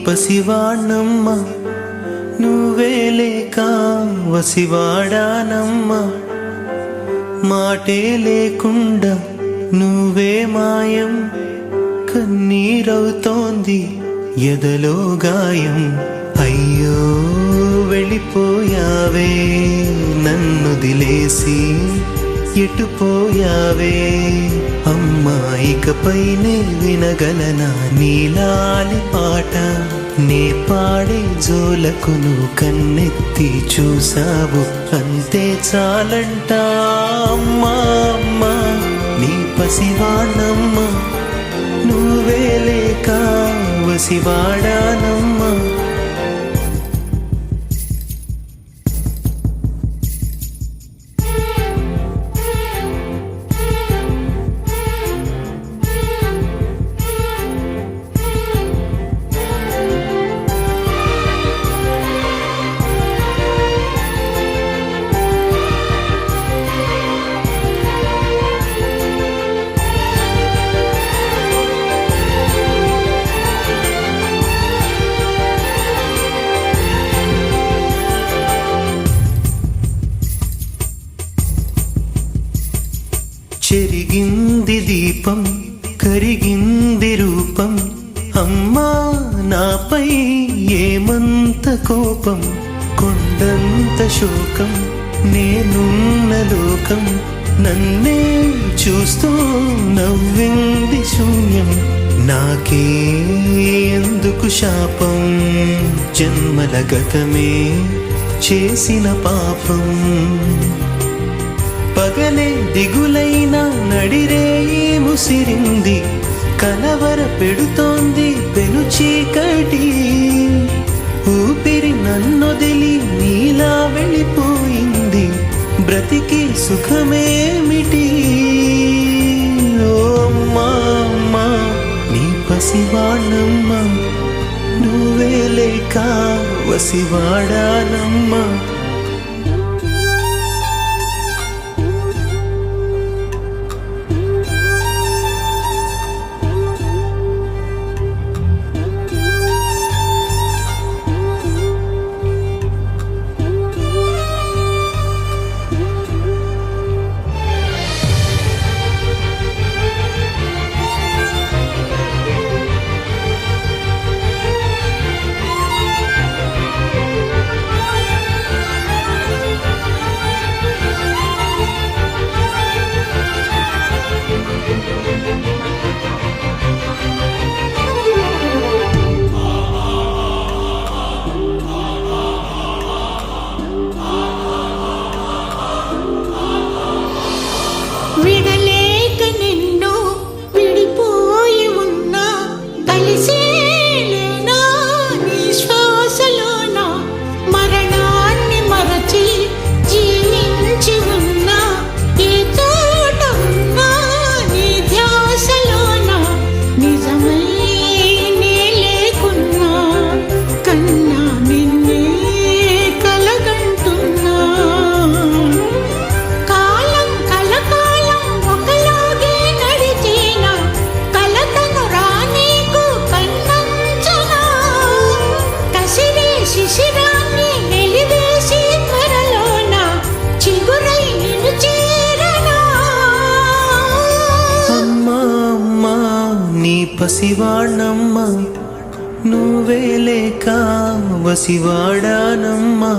పసివాణ్ణమ్మా నువ్వే లేక వసివాడానమ్మా మాటే లేకుండా నువ్వే మాయం కన్నీరవుతోంది ఎదలో గాయం అయ్యో వెళ్ళిపోయావే నన్ను దిలేసి ఎటుపోయావే అమ్మా ఇకపైనే వినగలనా నీలాలి పాట నే పాడే జోలకు నువ్వు కన్నెత్తి చూసావు అంతే చాలంట అమ్మా అమ్మా నీ పసివాణమ్మా నువ్వే లేక వసివాడానమ్మా చెరిగింది దీపం కరిగింది రూపం అమ్మా నాపై ఏమంత కోపం కొండంత శోకం నేనున్న లోకం నన్నే చూస్తూ నవ్వింది శూన్యం నాకే ఎందుకు శాపం జన్మల గతమే చేసిన పాపం పగలే దిగులైన నడిరేయి ముసిరింది కలవర పెడుతోంది పెను చీకటి ఊపిరి నన్నొదిలి నీలా వెళ్ళిపోయింది బ్రతికి సుఖమేమిటి ఓ అమ్మా అమ్మా నీ పసివాణమ్మా నువ్వే లేక వసివాడానమ్మా విడలేక నిన్ను విడిపోయి ఉన్నా కలిసేలేనా నీ శ్వాసలోన మరణాన్ని మరచి జీవించి ఉన్నా ఏ తోట ఉన్నా నీ ధ్యాసలోన నిజమై నే లేకున్నా కన్నా నిన్నే కలగంటున్నా శిశిరాన్ని వెలివేసి త్వరలోన చిగురై నిన్ను చేరనా అమ్మా అమ్మా నీ పసివాణమ్మా నువ్వే లేక వసివాడానమ్మా